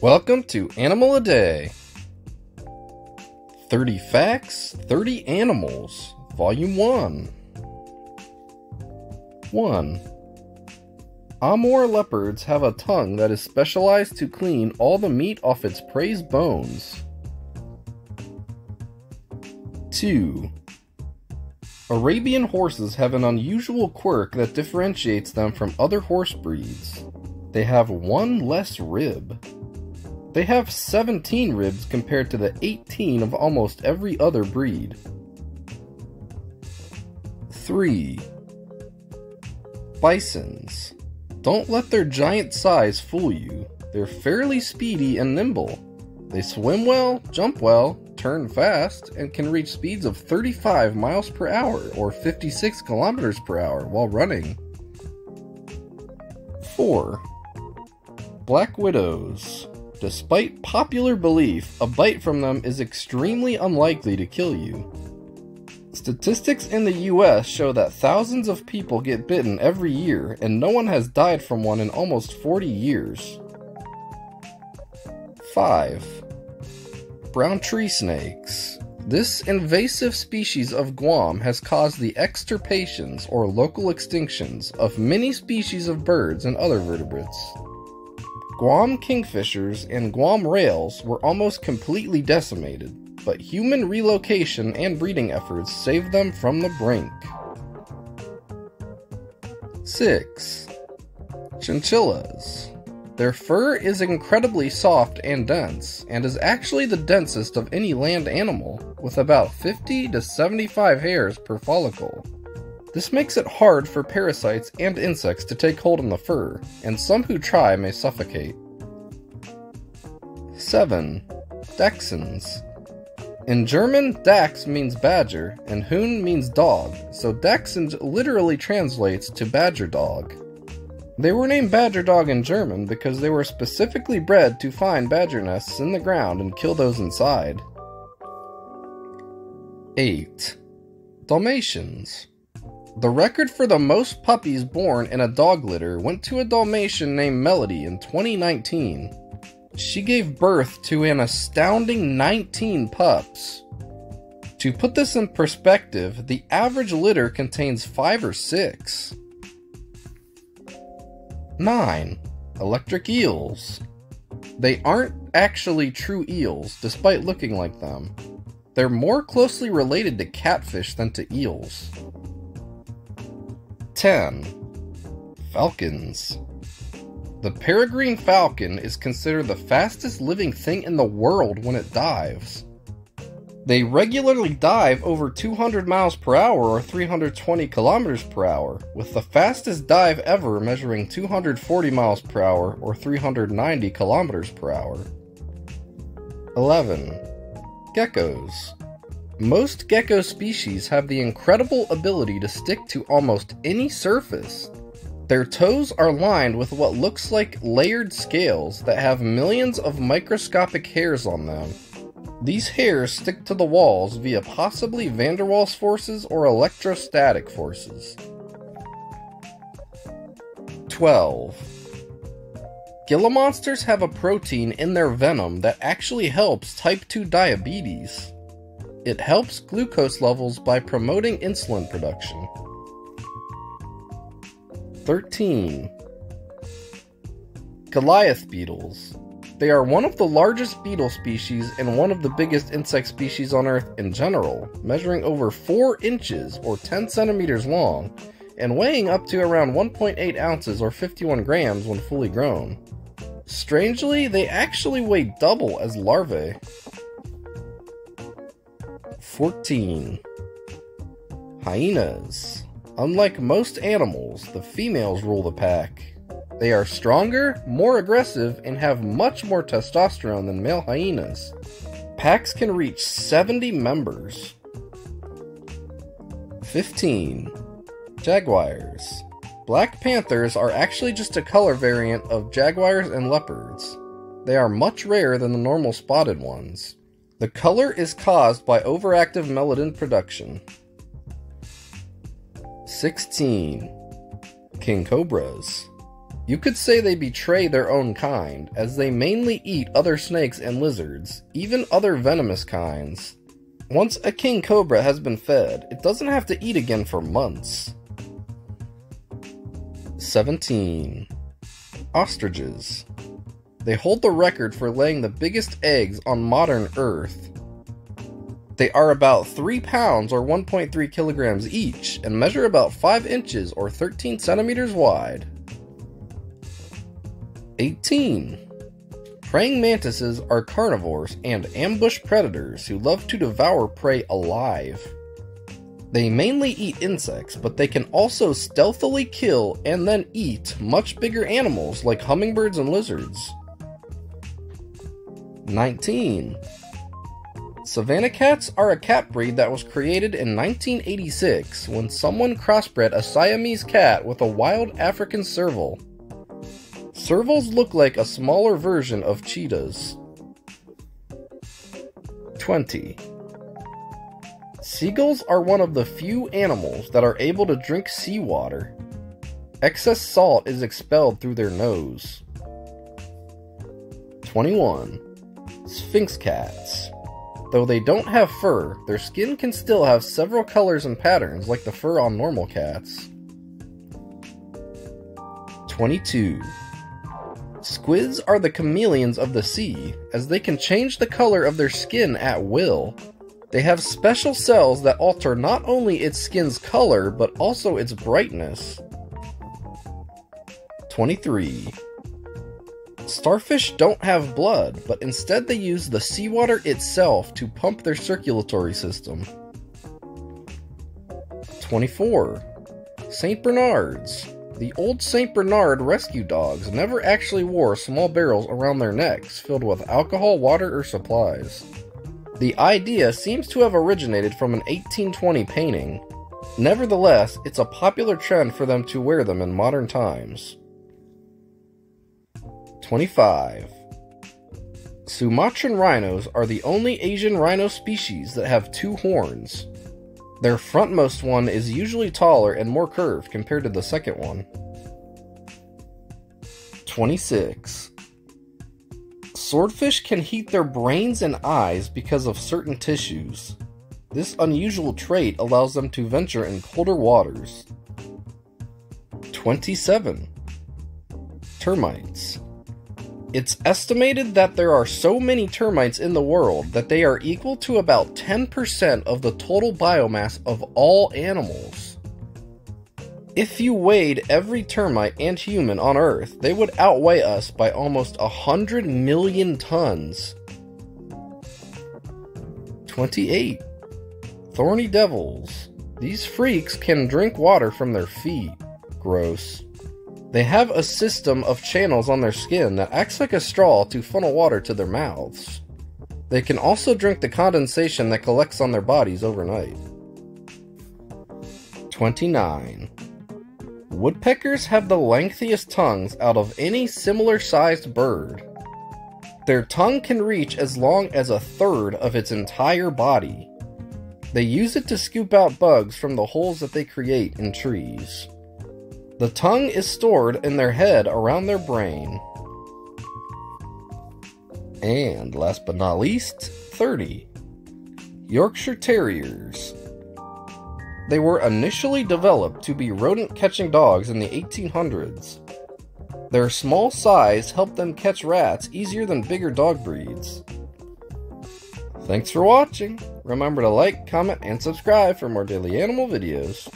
Welcome to Animal a Day. 30 Facts, 30 Animals, Volume 1. 1. Amur leopards have a tongue that is specialized to clean all the meat off its prey's bones. 2. Arabian horses have an unusual quirk that differentiates them from other horse breeds. They have one less rib. They have 17 ribs compared to the 18 of almost every other breed. 3. Bisons. Don't let their giant size fool you. They're fairly speedy and nimble. They swim well, jump well, turn fast, and can reach speeds of 35 miles per hour or 56 kilometers per hour while running. 4. Black widows. Despite popular belief, a bite from them is extremely unlikely to kill you. Statistics in the US show that thousands of people get bitten every year, and no one has died from one in almost 40 years. 5. Brown tree snakes. This invasive species of Guam has caused the extirpations or local extinctions of many species of birds and other vertebrates. Guam kingfishers and Guam rails were almost completely decimated, but human relocation and breeding efforts saved them from the brink. 6. Chinchillas. Their fur is incredibly soft and dense, and is actually the densest of any land animal, with about 50 to 75 hairs per follicle. This makes it hard for parasites and insects to take hold on the fur, and some who try may suffocate. 7. Dachshunds. In German, Dachs means badger, and Hund means dog, so Dachshund literally translates to badger dog. They were named badger dog in German because they were specifically bred to find badger nests in the ground and kill those inside. 8. Dalmatians. The record for the most puppies born in a dog litter went to a Dalmatian named Melody in 2019. She gave birth to an astounding 19 pups. To put this in perspective, the average litter contains 5 or 6. 9. Electric eels. They aren't actually true eels, despite looking like them. They're more closely related to catfish than to eels. 10. Falcons. The peregrine falcon is considered the fastest living thing in the world when it dives. They regularly dive over 200 miles per hour or 320 kilometers per hour, with the fastest dive ever measuring 240 miles per hour or 390 kilometers per hour. 11. Geckos. Most gecko species have the incredible ability to stick to almost any surface. Their toes are lined with what looks like layered scales that have millions of microscopic hairs on them. These hairs stick to the walls via possibly van der Waals forces or electrostatic forces. 12. Gila monsters have a protein in their venom that actually helps type 2 diabetes. It helps glucose levels by promoting insulin production. 13. Goliath beetles. They are one of the largest beetle species and one of the biggest insect species on Earth in general, measuring over 4 inches or 10 centimeters long, and weighing up to around 1.8 ounces or 51 grams when fully grown. Strangely, they actually weigh double as larvae. 14. Hyenas. Unlike most animals, the females rule the pack. They are stronger, more aggressive, and have much more testosterone than male hyenas. Packs can reach 70 members. 15. Jaguars. Black Panthers are actually just a color variant of Jaguars and leopards. They are much rarer than the normal spotted ones. The color is caused by overactive melanin production. 16. King cobras. You could say they betray their own kind, as they mainly eat other snakes and lizards, even other venomous kinds. Once a king cobra has been fed, it doesn't have to eat again for months. 17. Ostriches. They hold the record for laying the biggest eggs on modern Earth. They are about 3 pounds or 1.3 kilograms each, and measure about 5 inches or 13 centimeters wide. 18. Praying mantises are carnivores and ambush predators who love to devour prey alive. They mainly eat insects, but they can also stealthily kill and then eat much bigger animals like hummingbirds and lizards. 19. Savannah cats are a cat breed that was created in 1986 when someone crossbred a Siamese cat with a wild African serval. Servals look like a smaller version of cheetahs. 20. Seagulls are one of the few animals that are able to drink seawater. Excess salt is expelled through their nose. 21. Sphinx cats. Though they don't have fur, their skin can still have several colors and patterns like the fur on normal cats. 22. Squids are the chameleons of the sea, as they can change the color of their skin at will. They have special cells that alter not only its skin's color, but also its brightness. 23. Starfish don't have blood, but instead they use the seawater itself to pump their circulatory system. 24. St. Bernards. The old St. Bernard rescue dogs never actually wore small barrels around their necks filled with alcohol, water, or supplies. The idea seems to have originated from an 1820 painting. Nevertheless, it's a popular trend for them to wear them in modern times. 25. Sumatran rhinos are the only Asian rhino species that have 2 horns. Their frontmost one is usually taller and more curved compared to the second one. 26. Swordfish can heat their brains and eyes because of certain tissues. This unusual trait allows them to venture in colder waters. 27. Termites. It's estimated that there are so many termites in the world that they are equal to about 10% of the total biomass of all animals. If you weighed every termite and human on Earth, they would outweigh us by almost 100 million tons. 28. Thorny devils. These freaks can drink water from their feet. Gross. They have a system of channels on their skin that acts like a straw to funnel water to their mouths. They can also drink the condensation that collects on their bodies overnight. 29. Woodpeckers have the lengthiest tongues out of any similar-sized bird. Their tongue can reach as long as 1/3 of its entire body. They use it to scoop out bugs from the holes that they create in trees. The tongue is stored in their head around their brain. And last but not least, 30. Yorkshire Terriers. They were initially developed to be rodent-catching dogs in the 1800s. Their small size helped them catch rats easier than bigger dog breeds. Thanks for watching. Remember to like, comment, and subscribe for more daily animal videos.